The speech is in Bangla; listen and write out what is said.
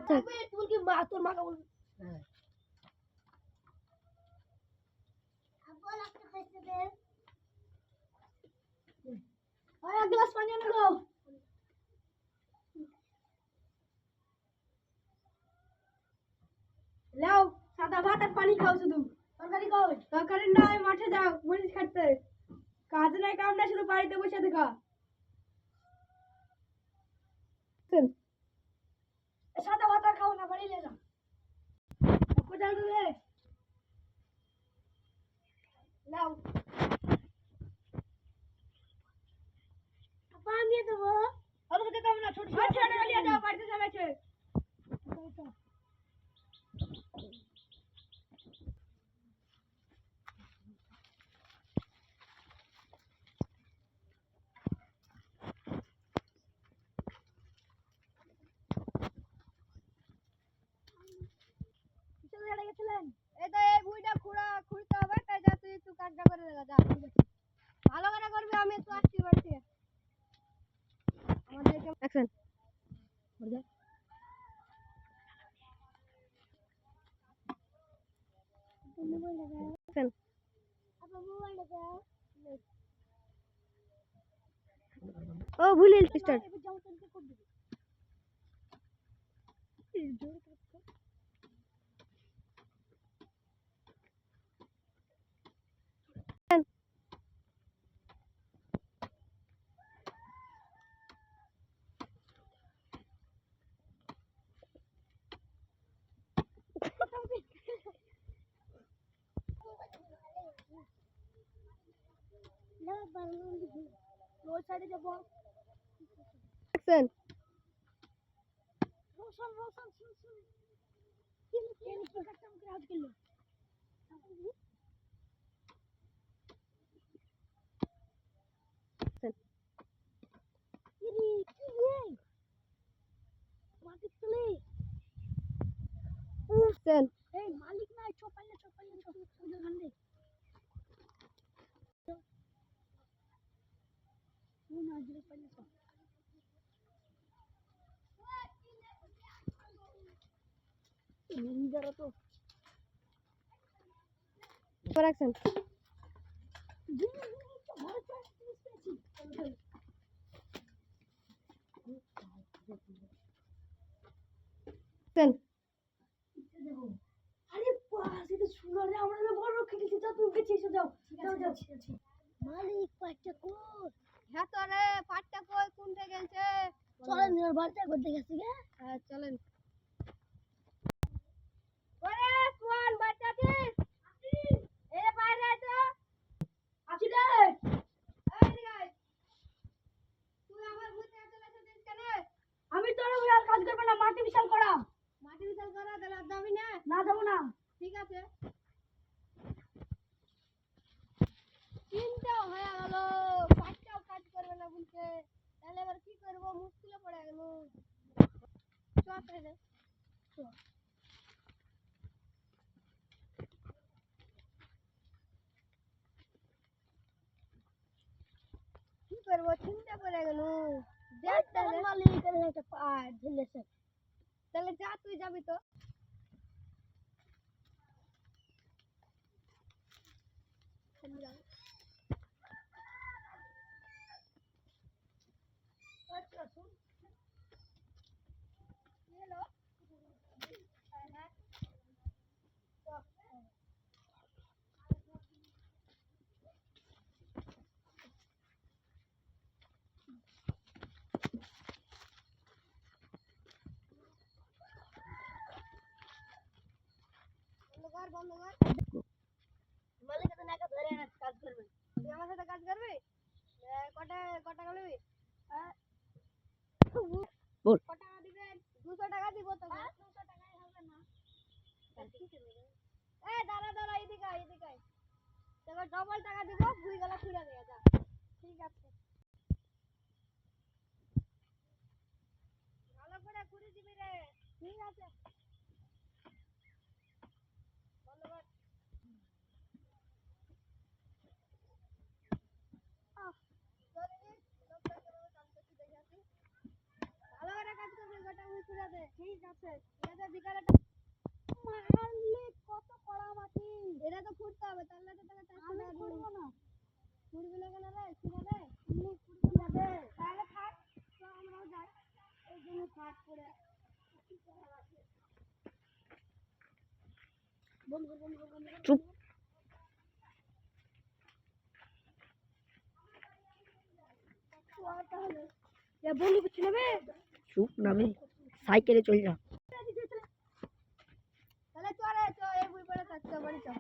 তুই কি মা তোর মাকে বল হ্যাঁ আব্বা লাগতে খাইতে দে আর এক গ্লাস পানি এনে দাও লাও সাদা ভাত আর পানি খাও শুধু তরকারি খাও তরকারি না মাঠে যাও মরিচ কাটতে কাজ নাই কাম না শুধু বাড়িতে বসে থাকা সাদা ভাত আর খাও না বাড়ি ले जा কোথায় রে লাও পানি দেবো আর তো দেব না ছোট ছোট টাকা নিয়ে যাও বাড়িতে যাবেছে এই তো এই বুইটা খুঁড়তে হবে তাই যা তুই একটু কাটটা করে দেখা যা ভালো করে করবি আমি একটু আসছি বাড়িতে আমাদেরকে অ্যাকশন করে যা মোবাইল লাগা অ্যাকশন আপা মোবাইল লাগা ও ভুলিল স্টার্ট যাও তলকে করে দিবি জোরে কাট না বারণ দিবি রোড সাইডে যাব অ্যাকশন রোশন শুন কি কাটতাম করে আউট গেল ইরি কি রে মাটি চলে অ্যাকশন এই মালিক না চপাইলে ওদের গান্ডে ও না জলে পাইলে তো নিন্দরা তো পর অ্যাকশন আরে বাস এটা শুনো রে আমরা বড় খেতেছি তো তুমি খেতে যাও যাও মালিক পাটটা কই হ্যাঁ তো রে পাটটা কই কোনটা গেছে চলেন ওর বাড়িতে করতে গেছি গে হ্যাঁ চলেন ওরে কোন বাচ্চা আছিস এ বাইরে আছো আছি রে এই গাই তুই আমার ঘুরতে চলে এসেছিস কেন আমি তোর আর কাজ করব না মাটি বিশাল করা তাহলে যাবি না না যাব না ঠিক আছে চিন্তা হয়ে গেল পাঁচটাও কাজ করবে না বলতে তাহলে এবার কি করব মুশকিলে পড়ে গেল চল তাহলে কি করব চিন্তা পড়ে গেল দেখ তাহলে মালিকের একটা পাট ঝুলেছে তাহলে যা তুই যাবি তো বন্ধ কর মালিক তো নাকা ধরে না কাজ করবে তুই আমার সাথে কাজ করবি কটা গেলবি বল কত টাকা দিবেন 200 টাকা দিব তো 200 টাকাই হবে না এই দাঁড়া এদিকে তোকে ডবল টাকা দিব দুই গলা খুলে দিয়ে যা ঠিক আছে ভালো করে ঘুরে দিবি রে ঠিক আছে ধন্যবাদ ভালো করে কাজ করবি গোটা ছুড়ে দে। ঠিক আছে। এটা বিকালে মারলে কত কড়া মাটি। এটা তো ফুটতে হবে, তাহলে তো তোকে 400 টাকা দিব। ফুটবো না। ফুটবি না কেন রে? ছুড়ে দে। এমনি ফুটবি না। তাহলে থাক। তো আমরাও যাই। এই জন্য থাক করে। বন্ধ কর, বন্ধ কর, বন্ধ কর। চুপ। তাহলে এ বন্ধু কিছু নেবে? চুপ নামে সাইকেলে চলে যা। তাহলে চলে তো এই বই পড়ে থাকতে বাড়ি চল।